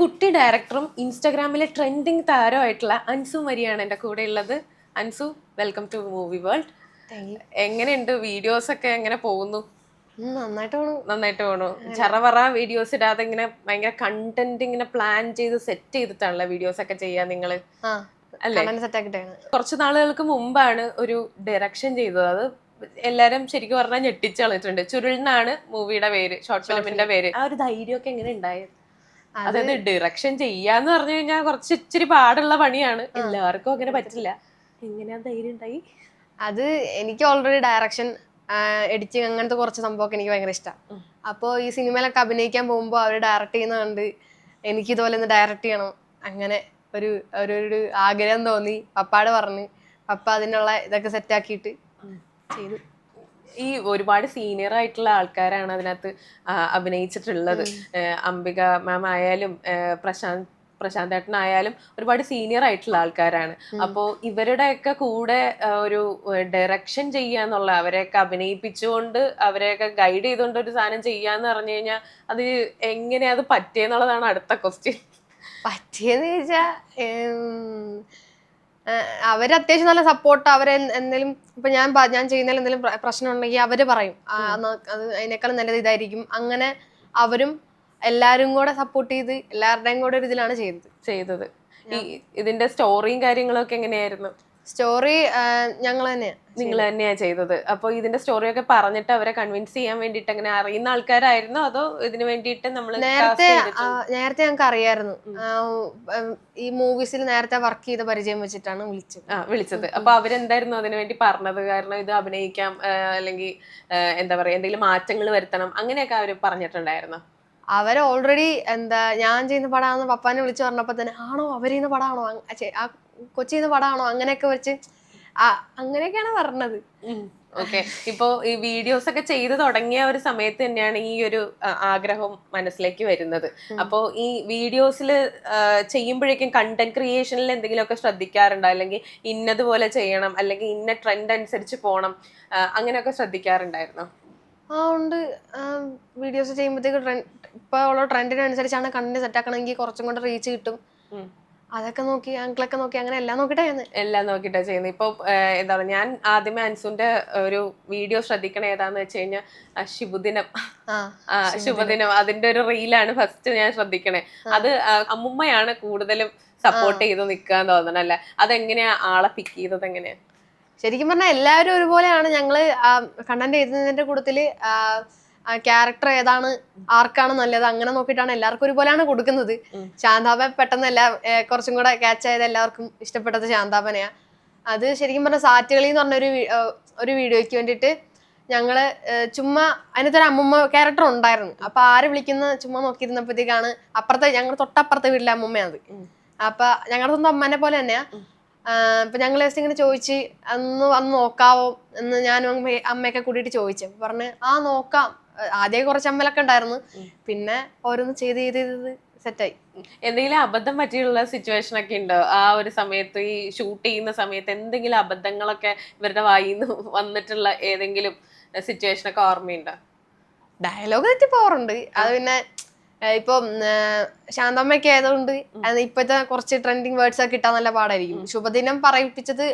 കുട്ടി ഡയറക്ടറും ഇൻസ്റ്റാഗ്രാമിലെ ട്രെൻഡിങ് താരമായിട്ടുള്ള അൻസു മരിയാണ് എൻ്റെ കൂടെ ഉള്ളത്. Ansu, welcome to movie world. എങ്ങനെയുണ്ട്? വീഡിയോസ് ഒക്കെ എങ്ങനെ പോകുന്നു? നന്നായിട്ട് പോണു. ചറവറ വീഡിയോസ് ഇടാതെ ഇങ്ങനെ ഭയങ്കര കണ്ടന്റ് ഇങ്ങനെ പ്ലാൻ ചെയ്ത് സെറ്റ് ചെയ്തിട്ടാണല്ലോ വീഡിയോസ് ഒക്കെ ചെയ്യാൻ നിങ്ങള്, അല്ലേ? കുറച്ച് നാളുകൾക്ക് മുമ്പാണ് ഒരു ഡയറക്ഷൻ ചെയ്തത്. അത് എല്ലാരും ശരിക്കും പറഞ്ഞാൽ ഞെട്ടിച്ച് കളഞ്ഞിട്ടുണ്ട്. ചുരുളിനാണ് മൂവിയുടെ പേര്, ഷോർട്ട് ഫിലിമിന്റെ പേര്. ആ ഒരു ധൈര്യമൊക്കെ എങ്ങനെ ഉണ്ടായത്? അതായത് ഡയറക്ഷൻ ചെയ്യാന്ന് പറഞ്ഞു കഴിഞ്ഞാൽ കുറച്ച് ഇച്ചിരി പാടുള്ള പണിയാണ്, എല്ലാവർക്കും അങ്ങനെ പറ്റില്ല. എങ്ങനെയാ ധൈര്യം ഉണ്ടായി? അത് എനിക്ക് ഓൾറെഡി ഡയറക്ഷൻ, എഡിറ്റിങ് അങ്ങനത്തെ കുറച്ച് സംഭവമൊക്കെ എനിക്ക് ഭയങ്കര ഇഷ്ടമാണ്. അപ്പോൾ ഈ സിനിമയിലൊക്കെ അഭിനയിക്കാൻ പോകുമ്പോൾ അവർ ഡയറക്റ്റ് ചെയ്യുന്ന കണ്ട് എനിക്ക് ഇതുപോലെ ഒന്ന് ഡയറക്റ്റ് ചെയ്യണം, അങ്ങനെ ഒരു ഒരു ആഗ്രഹം തോന്നി. പപ്പാട് പറഞ്ഞ് പപ്പ അതിനുള്ള ഇതൊക്കെ സെറ്റാക്കിയിട്ട് ചെയ്തു. ഈ ഒരുപാട് സീനിയർ ആയിട്ടുള്ള ആൾക്കാരാണ് അതിനകത്ത് അഭിനയിച്ചിട്ടുള്ളത്. അംബിക മാം ആയാലും പ്രശാന്ത് ഏട്ടനായാലും ഒരുപാട് സീനിയർ ആയിട്ടുള്ള ആൾക്കാരാണ്. അപ്പോൾ ഇവരുടെയൊക്കെ കൂടെ ഒരു ഡയറക്ഷൻ ചെയ്യാന്നുള്ള, അവരെയൊക്കെ അഭിനയിപ്പിച്ചുകൊണ്ട് അവരെയൊക്കെ ഗൈഡ് ചെയ്തുകൊണ്ട് ഒരു സാധനം ചെയ്യാന്ന് പറഞ്ഞു കഴിഞ്ഞാൽ അത് എങ്ങനെയാ അത് പറ്റിയെന്നുള്ളതാണ് അടുത്ത ക്വസ്റ്റ്യൻ. പറ്റിയെന്ന് ചോദിച്ചാൽ അവര് അത്യാവശ്യം നല്ല സപ്പോർട്ട്. എന്തെങ്കിലും ഇപ്പൊ ഞാൻ ചെയ്യുന്നതിൽ എന്തെങ്കിലും പ്രശ്നം ഉണ്ടെങ്കിൽ അവര് പറയും അത് അതിനേക്കാളും നല്ലത് ഇതായിരിക്കും. അങ്ങനെ അവരും എല്ലാരും കൂടെ സപ്പോർട്ട് ചെയ്ത് എല്ലാവരുടെയും കൂടെ ഒരു ഇതിലാണ് ചെയ്തത്. ഇതിന്റെ സ്റ്റോറിയും കാര്യങ്ങളൊക്കെ എങ്ങനെയായിരുന്നു? സ്റ്റോറി നിങ്ങൾ തന്നെയാ ചെയ്തത്. അപ്പൊ ഇതിന്റെ സ്റ്റോറിയൊക്കെ പറഞ്ഞിട്ട് അവരെ കൺവിൻസ് ചെയ്യാൻ വേണ്ടിട്ട് അങ്ങനെ അറിയുന്ന ആൾക്കാരായിരുന്നോ, അതോ ഇതിന് വേണ്ടിട്ട് നമ്മൾ നേരത്തെ ഞങ്ങൾക്ക് അറിയായിരുന്നു. ഈ മൂവീസിൽ നേരത്തെ വർക്ക് ചെയ്ത പരിചയം വെച്ചിട്ടാണ് വിളിച്ചത്. അപ്പൊ അവരെന്തായിരുന്നു അതിനു വേണ്ടി പറഞ്ഞത്? കാരണം ഇത് അഭിനയിക്കാം, അല്ലെങ്കിൽ എന്താ പറയാ, എന്തെങ്കിലും മാറ്റങ്ങൾ വരുത്തണം, അങ്ങനെയൊക്കെ അവര് പറഞ്ഞിട്ടുണ്ടായിരുന്നു? അവര് ഓൾറെഡി ഞാൻ ചെയ്യുന്ന പടമാണെന്ന് പപ്പാനെ വിളിച്ചു പറഞ്ഞപ്പോ തന്നെ, ആണോ അവരെയുന്ന പടമാണോ, ആ കൊച്ചിന്ന് പടമാണോ, അങ്ങനെയൊക്കെ വെച്ച് അങ്ങനെയൊക്കെയാണ് പറഞ്ഞത്. ഓക്കെ. ഇപ്പോ ഈ വീഡിയോസ് ഒക്കെ ചെയ്ത് തുടങ്ങിയ ഒരു സമയത്ത് തന്നെയാണ് ഈ ഒരു ആഗ്രഹം മനസ്സിലേക്ക് വരുന്നത്. അപ്പോ ഈ വീഡിയോസിൽ ചെയ്യുമ്പോഴേക്കും കണ്ടന്റ് ക്രിയേഷനിൽ എന്തെങ്കിലുമൊക്കെ ശ്രദ്ധിക്കാറുണ്ടോ? അല്ലെങ്കിൽ ഇന്നതുപോലെ ചെയ്യണം, അല്ലെങ്കിൽ ഇന്ന ട്രെൻഡ് അനുസരിച്ച് പോകണം, അങ്ങനെയൊക്കെ ശ്രദ്ധിക്കാറുണ്ടായിരുന്നോ? ഉണ്ട്. വീഡിയോസ് ചെയ്യുമ്പോഴത്തേക്ക് ഇപ്പൊ ഉള്ള ട്രെൻഡിനനുസരിച്ചാണ് കണ്ടന്റ് സെറ്റ് ആക്കണമെങ്കിൽ കുറച്ചും കൂടെ റീച്ച് കിട്ടും. അതൊക്കെ നോക്കി ആങ്കിളൊക്കെ നോക്കി അങ്ങനെ എല്ലാം നോക്കിട്ടാ ചെയ്യുന്നത്. ഇപ്പൊ എന്താ പറയുക, ഞാൻ ആദ്യമേ അൻസുന്റെ ഒരു വീഡിയോ ശ്രദ്ധിക്കണ ഏതാന്ന് വെച്ച് കഴിഞ്ഞാൽ ശുഭദിനം, അതിന്റെ ഒരു റീലാണ് ഫസ്റ്റ് ഞാൻ ശ്രദ്ധിക്കണേ. അത് അമ്മുമ്മയാണ് കൂടുതലും സപ്പോർട്ട് ചെയ്ത് നിൽക്കാൻ തോന്നണം, അല്ലെ? അതെങ്ങനെയാ ആളെ പിക്ക് ചെയ്തത്? എങ്ങനെയാ? ശരിക്കും പറഞ്ഞാൽ എല്ലാവരും ഒരുപോലെയാണ്. ഞങ്ങള് കണ്ടന്റ് എഴുതുന്നതിന്റെ കൂട്ടത്തില് ക്യാരക്ടർ ഏതാണ്, ആർക്കാണ് നല്ലത്, അങ്ങനെ നോക്കിയിട്ടാണ് എല്ലാവർക്കും ഒരുപോലെയാണ് കൊടുക്കുന്നത്. ശാന്താപ പെട്ടെന്ന് കുറച്ചും കൂടെ ക്യാച്ച് ആയത്, എല്ലാവർക്കും ഇഷ്ടപ്പെട്ടത് ശാന്താപനെയാ. അത് ശരിക്കും പറഞ്ഞാൽ സാറ്റുകളി എന്ന് പറഞ്ഞൊരു ഒരു വീഡിയോയ്ക്ക് വേണ്ടിയിട്ട് ഞങ്ങള് ചുമ്മാ അതിനകത്തൊരു അമ്മുമ്മ ക്യാരക്ടർ ഉണ്ടായിരുന്നു. അപ്പൊ ആര് വിളിക്കുന്ന ചുമ്മാ നോക്കിയിരുന്നപ്പോഴത്തേക്കാണ് ഞങ്ങളുടെ തൊട്ടപ്പുറത്തെ വീട്ടിലെ അമ്മുമ്മയാണത്. അപ്പൊ ഞങ്ങളുടെ സ്വന്തം അമ്മനെ പോലെ തന്നെയാ. ഇപ്പൊ ഞങ്ങൾ ഇങ്ങനെ ചോദിച്ച് വന്ന് നോക്കാവോ എന്ന് ഞാനും അമ്മയൊക്കെ കൂടിയിട്ട് ചോദിച്ചു. പറഞ്ഞ് നോക്കാം. ആദ്യം കുറച്ച് അമ്മലൊക്കെ ഉണ്ടായിരുന്നു, പിന്നെ ഓരോന്ന് ചെയ്ത് സെറ്റായി. എന്തെങ്കിലും അബദ്ധം പറ്റിയുള്ള സിറ്റുവേഷൻ ഒക്കെ ഉണ്ടോ ആ ഒരു സമയത്ത്? ഈ ഷൂട്ട് ചെയ്യുന്ന സമയത്ത് എന്തെങ്കിലും അബദ്ധങ്ങളൊക്കെ ഇവരുടെ വായിന്ന് വന്നിട്ടുള്ള ഏതെങ്കിലും സിറ്റുവേഷൻ ഒക്കെ ഓർമ്മയുണ്ടോ? ഡയലോഗ് തെറ്റി പോവാറുണ്ട്. അത് പിന്നെ ഇപ്പൊ ശാന്തമ്മയ്ക്ക് ആയതുകൊണ്ട് ഇപ്പഴത്തെ കുറച്ച് ട്രെൻഡിങ് വേർഡ്സ് ഒക്കെ കിട്ടാൻ നല്ല പാടായിരിക്കും. ശുഭദിനം പറയിപ്പിച്ചത്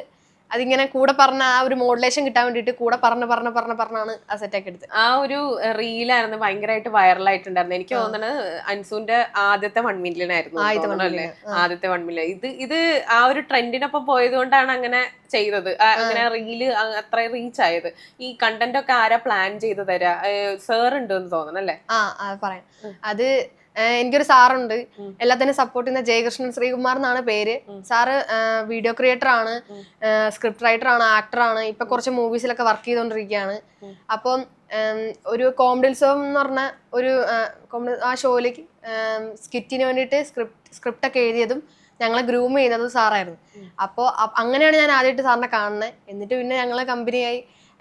അതിങ്ങനെ കൂടെ പറഞ്ഞ ആ ഒരു മോഡുലേഷൻ കിട്ടാൻ വേണ്ടിട്ട് കൂടെ പറഞ്ഞാണ് ആ സെറ്റാക്കി എടുത്തത്. ആ ഒരു റീലായിരുന്നു ഭയങ്കരമായിട്ട് വൈറലായിട്ടുണ്ടായിരുന്നു. എനിക്ക് തോന്നുന്നത് അൻസുന്റെ ആദ്യത്തെ 1 മില്യൺ ആയിരുന്നു അല്ലേ? ആദ്യത്തെ 1 മില്യൺ. ഇത് ആ ഒരു ട്രെൻഡിനൊപ്പം പോയത് കൊണ്ടാണ് അങ്ങനെ ചെയ്തത്, അങ്ങനെ റീല് അത്ര റീച്ച് ആയത്. ഈ കണ്ടന്റ് ഒക്കെ ആരാ പ്ലാൻ ചെയ്ത് തരാ? സാർ ഉണ്ട് എന്ന് തോന്നണം, അല്ലേ? പറയാം. അത് എനിക്കൊരു സാറുണ്ട്, എല്ലാത്തിനും സപ്പോർട്ട് ചെയ്യുന്ന ജയകൃഷ്ണൻ ശ്രീകുമാർ എന്നാണ് പേര്. സാറ് വീഡിയോ ക്രിയേറ്റർ ആണ്, സ്ക്രിപ്റ്റ് റൈറ്റർ ആണ്, ആക്ടർ ആണ്. ഇപ്പൊ കുറച്ച് മൂവീസിലൊക്കെ വർക്ക് ചെയ്തോണ്ടിരിക്കുകയാണ്. അപ്പം ഒരു കോമഡിത്സവം എന്ന് പറഞ്ഞ ഒരു ആ ഷോയിലേക്ക് സ്കിറ്റിന് വേണ്ടിയിട്ട് സ്ക്രിപ്റ്റ് ഒക്കെ എഴുതിയതും ഞങ്ങളെ ഗ്രൂം ചെയ്യുന്നതും സാറായിരുന്നു. അപ്പോൾ അങ്ങനെയാണ് ഞാൻ ആദ്യമായിട്ട് സാറിനെ കാണുന്നത്. എന്നിട്ട് പിന്നെ ഞങ്ങളെ കമ്പനിയായി.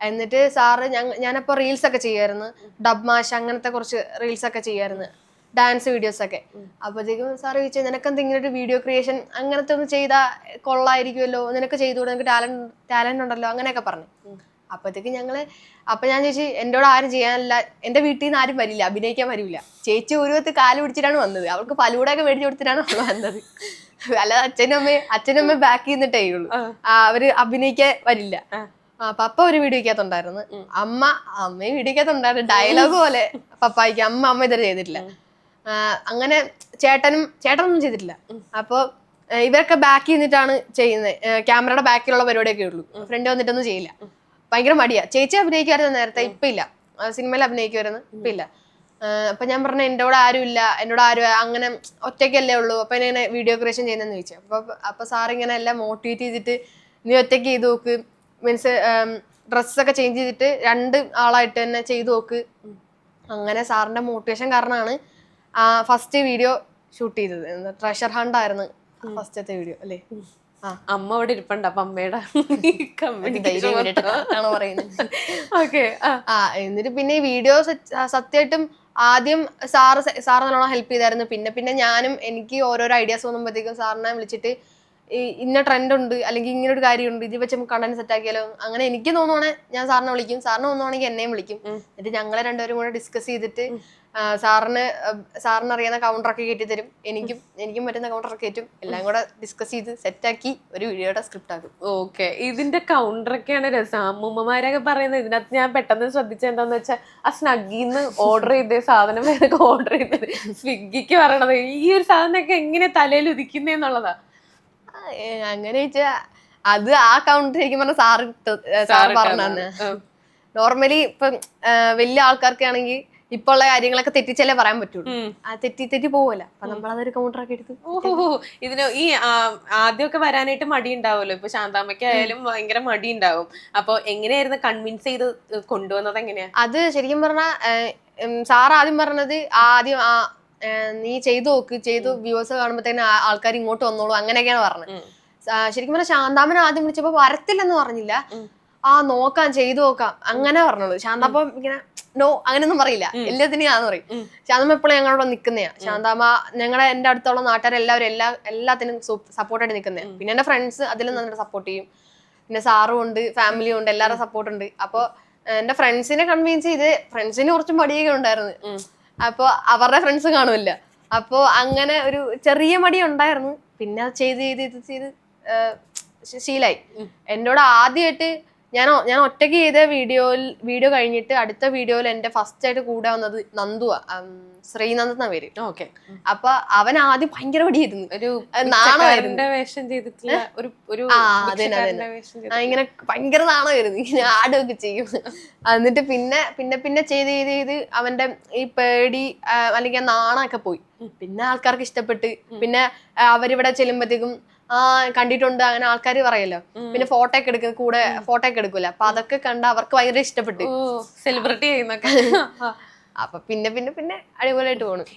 എന്നിട്ട് സാറ് ഞാനപ്പോൾ റീൽസ് ഒക്കെ ചെയ്യുമായിരുന്നു, ഡബ് മാഷ് അങ്ങനത്തെ കുറച്ച് റീൽസ് ഒക്കെ ചെയ്യുമായിരുന്നു, ഡാൻസ് വീഡിയോസ് ഒക്കെ. അപ്പോഴത്തേക്കും സാർ ചോദിച്ചാൽ നിനക്ക് എന്തെങ്കിലും ഒരു വീഡിയോ ക്രിയേഷൻ അങ്ങനത്തെ ഒന്ന് ചെയ്താൽ കൊള്ളായിരിക്കുമല്ലോ, നിനക്ക് ചെയ്തുകൂടെ, നിനക്ക് ടാലന്റ് ഉണ്ടല്ലോ, അങ്ങനെയൊക്കെ പറഞ്ഞു. അപ്പത്തേക്ക് അപ്പൊ ഞാൻ ചേച്ചി എന്നോട് ആരും ചെയ്യാനില്ല, എന്റെ വീട്ടിൽ നിന്ന് ആരും വരില്ല, അഭിനയിക്കാൻ വരില്ല. ചേച്ചി ഒരു കാല് പിടിച്ചിട്ടാണ് വന്നത്. അവൾക്ക് ഫലൂടൊക്കെ മേടിച്ചു കൊടുത്തിട്ടാണ് അവൾ വന്നത്. അല്ലാതെ അച്ഛനമ്മ ബാക്കി നിന്നിട്ടേ ഉള്ളൂ. അവര് അഭിനയിക്കാൻ വരില്ല. പപ്പ ഒരു വീഡിയോക്കകത്തുണ്ടായിരുന്നു, അമ്മയും വീഡിയോക്കകത്തുണ്ടായിരുന്നു. ഡയലോഗ് പോലെ പപ്പായിക്ക് അമ്മ ഇതുവരെ ചെയ്തിട്ടില്ല. അങ്ങനെ ചേട്ടനൊന്നും ചെയ്തിട്ടില്ല. അപ്പൊ ഇവരൊക്കെ ബാക്കി നിന്നിട്ടാണ് ചെയ്യുന്നത്. ക്യാമറയുടെ ബാക്കിലുള്ള പരിപാടിയൊക്കെ ഉള്ളൂ, ഫ്രണ്ട് വന്നിട്ടൊന്നും ചെയ്യില്ല. ഭയങ്കര മടിയാ. ചേച്ചി അഭിനയിക്കുമായിരുന്നു നേരത്തെ, ഇപ്പൊ ഇല്ല. സിനിമയിൽ അഭിനയിക്കുമായിരുന്നു, ഇപ്പൊ ഇല്ല. അപ്പൊ ഞാൻ പറഞ്ഞു എന്നോട് ആരും അങ്ങനെ ഒറ്റയ്ക്കല്ലേ ഉള്ളൂ, അപ്പൊ എന്നെ വീഡിയോ ക്രിയേഷൻ ചെയ്യുന്നതെന്ന് ചോദിച്ചു. അപ്പൊ സാറിങ്ങനെ എല്ലാം മോട്ടിവേറ്റ് ചെയ്തിട്ട് നീ ഒറ്റയ്ക്ക് ചെയ്ത് നോക്ക്, മീൻസ് ഡ്രസ്സൊക്കെ ചേഞ്ച് ചെയ്തിട്ട് 2 ആളായിട്ട് തന്നെ ചെയ്തു നോക്ക്. അങ്ങനെ സാറിന്റെ മോട്ടിവേഷൻ കാരണമാണ് ഫസ്റ്റ് വീഡിയോ ഷൂട്ട് ചെയ്തത്. ട്രഷർ ഹണ്ട് ആയിരുന്നു ഫസ്റ്റത്തെ വീഡിയോ അല്ലേ. അമ്മ അവിടെ ഇരിപ്പുണ്ട്, അപ്പൊ അമ്മയുടെ പറയുന്നത്. ഓക്കെ. എന്നിട്ട് പിന്നെ ഈ വീഡിയോ സത്യമായിട്ടും ആദ്യം സാറ് നല്ലോണം ഹെൽപ്പ് ചെയ്തായിരുന്നു. പിന്നെ ഞാനും എനിക്ക് ഓരോരോ ഐഡിയാസ് തോന്നുമ്പോഴത്തേക്കും സാറിനെ വിളിച്ചിട്ട് ഇന്ന ട്രെൻഡ് ഉണ്ട്, അല്ലെങ്കിൽ ഇങ്ങനെ ഒരു കാര്യമുണ്ട്, ഇത് വെച്ച് നമുക്ക് കണ്ടന്റ് സെറ്റ് ആക്കിയാലോ. അങ്ങനെ എനിക്ക് തോന്നുവാണെങ്കിൽ ഞാൻ സാറിനെ വിളിക്കും, സാറിന് തോന്നുവാണെങ്കിൽ എന്നെയും വിളിക്കും. എന്നിട്ട് ഞങ്ങളെ രണ്ടുപേരും കൂടെ ഡിസ്കസ് ചെയ്തിട്ട് സാറിന് അറിയുന്ന കൗണ്ടറൊക്കെ കയറ്റി തരും, എനിക്കും പറ്റുന്ന കൗണ്ടറൊക്കെ കയറ്റും. എല്ലാം കൂടെ ഡിസ്കസ് ചെയ്ത് സെറ്റാക്കി ഒരു വീഡിയോയുടെ സ്ക്രിപ്റ്റ് ആക്കും. ഓക്കെ. ഇതിന്റെ കൗണ്ടറൊക്കെയാണ് രസം. അമ്മൂമ്മമാരൊക്കെ പറയുന്നത് ഇതിനകത്ത് ഞാൻ പെട്ടെന്ന് ശ്രദ്ധിച്ചത് എന്താന്ന് വെച്ചാൽ ആ സ്നഗ്ഗിന്ന് ഓർഡർ ചെയ്ത സാധനം ഏതൊക്കെ ഓർഡർ ചെയ്തത് സ്വിഗ്ഗിക്ക് പറയണത് ഈ ഒരു സാധനമൊക്കെ എങ്ങനെ തലയിൽ ഉദിക്കുന്നേന്നുള്ളതാ. അങ്ങനെ ചോദിച്ചാ അത് ആ കൗണ്ടർ ശരിക്കും പറഞ്ഞ സാറ് പറഞ്ഞു. നോർമലി ഇപ്പം വലിയ ആൾക്കാർക്ക് ആണെങ്കിൽ ഇപ്പൊ ഉള്ള കാര്യങ്ങളൊക്കെ തെറ്റിച്ചല്ലേ പറയാൻ പറ്റുള്ളൂ. തെറ്റി പോവല്ല. അപ്പൊ നമ്മളതൊരു കൗണ്ടറൊക്കെ എടുത്ത്. ഓഹോ. ഇതിന് ഈ ആദ്യമൊക്കെ വരാനായിട്ട് മടി ഉണ്ടാവുമല്ലോ. ഇപ്പൊ ശാന്താമ്മയ്ക്കായാലും ഭയങ്കര മടി ഉണ്ടാവും. അപ്പൊ എങ്ങനെയായിരുന്നു കൺവിൻസ് ചെയ്ത് കൊണ്ടുവന്നത്? എങ്ങനെയാ അത് ശരിക്കും പറഞ്ഞാ സാർ ആദ്യം പറഞ്ഞത് നീ ചെയ്തു വ്യൂവേഴ്സ് കാണുമ്പോഴത്തേന് ആൾക്കാർ ഇങ്ങോട്ട് വന്നോളൂ, അങ്ങനെയൊക്കെയാണ് പറഞ്ഞത്. ശരിക്കും പറഞ്ഞാൽ ശാന്താമ്മനെ ആദ്യം വിളിച്ചപ്പോ വരത്തില്ലെന്ന് പറഞ്ഞില്ല, ചെയ്തു നോക്കാം അങ്ങനെ പറഞ്ഞോളൂ. ശാന്താമ്മ ഇങ്ങനെ നോ അങ്ങനെയൊന്നും പറയില്ല, എല്ലാത്തിനും ആന്ന് പറയും. ശാന്താമ്മ എപ്പോഴും ഞങ്ങളോട് നിൽക്കുന്നയാ. ശാന്താമ്മ എന്റെ അടുത്തുള്ള നാട്ടുകാരെല്ലാവരും എല്ലാത്തിനും സപ്പോർട്ടായിട്ട് നിൽക്കുന്നയാ. പിന്നെ എന്റെ ഫ്രണ്ട്സ് അതിലും നന്നായിട്ട് സപ്പോർട്ട് ചെയ്യും. പിന്നെ സാറും ഉണ്ട്, ഫാമിലിയും ഉണ്ട്, എല്ലാവരുടെ സപ്പോർട്ട് ഉണ്ട്. അപ്പൊ എന്റെ ഫ്രണ്ട്സിനെ കൺവിൻസ് ചെയ്ത്, ഫ്രണ്ട്സിന് കുറച്ച് മടിയൊക്കെ ഉണ്ടായിരുന്നു. അപ്പൊ അവരുടെ ഫ്രണ്ട്സ് കാണുമല്ല, അപ്പൊ അങ്ങനെ ഒരു ചെറിയ മടി ഉണ്ടായിരുന്നു. പിന്നെ ചെയ്ത് ശീലായി. എന്നോട് ആദ്യമായിട്ട് ഞാൻ ഒറ്റയ്ക്ക് ചെയ്ത വീഡിയോ കഴിഞ്ഞിട്ട് അടുത്ത വീഡിയോയിൽ എന്റെ ഫസ്റ്റ് ആയിട്ട് കൂടെ വന്നത് നന്ദുവാ, ശ്രീനന്ദ് എന്ന പേര്. ഓക്കെ. അപ്പൊ അവൻ ആദ്യം ഭയങ്കര മടിയായിരുന്നു, ഇങ്ങനെ ഭയങ്കര നാണമായിരുന്നു, ഇങ്ങനെ ആടുകയൊക്കെ ചെയ്യും. എന്നിട്ട് പിന്നെ ചെയ്ത് അവന്റെ ഈ പേടി അല്ലെങ്കിൽ നാണമൊക്കെ പോയി. പിന്നെ ആൾക്കാർക്ക് ഇഷ്ടപ്പെട്ട്. പിന്നെ അവരിവിടെ ചെല്ലുമ്പോഴത്തേക്കും കണ്ടിട്ടുണ്ട് അങ്ങനെ ആൾക്കാർ പറയല്ലോ. പിന്നെ ഫോട്ടോ ഒക്കെ എടുക്കൂല. അപ്പൊ അതൊക്കെ കണ്ട് അവർക്ക് ഭയങ്കര ഇഷ്ടപ്പെട്ടു, സെലിബ്രിറ്റി ചെയ്യുന്നൊക്കെ. അപ്പൊ പിന്നെ അടിപൊളിയായിട്ട് പോണു.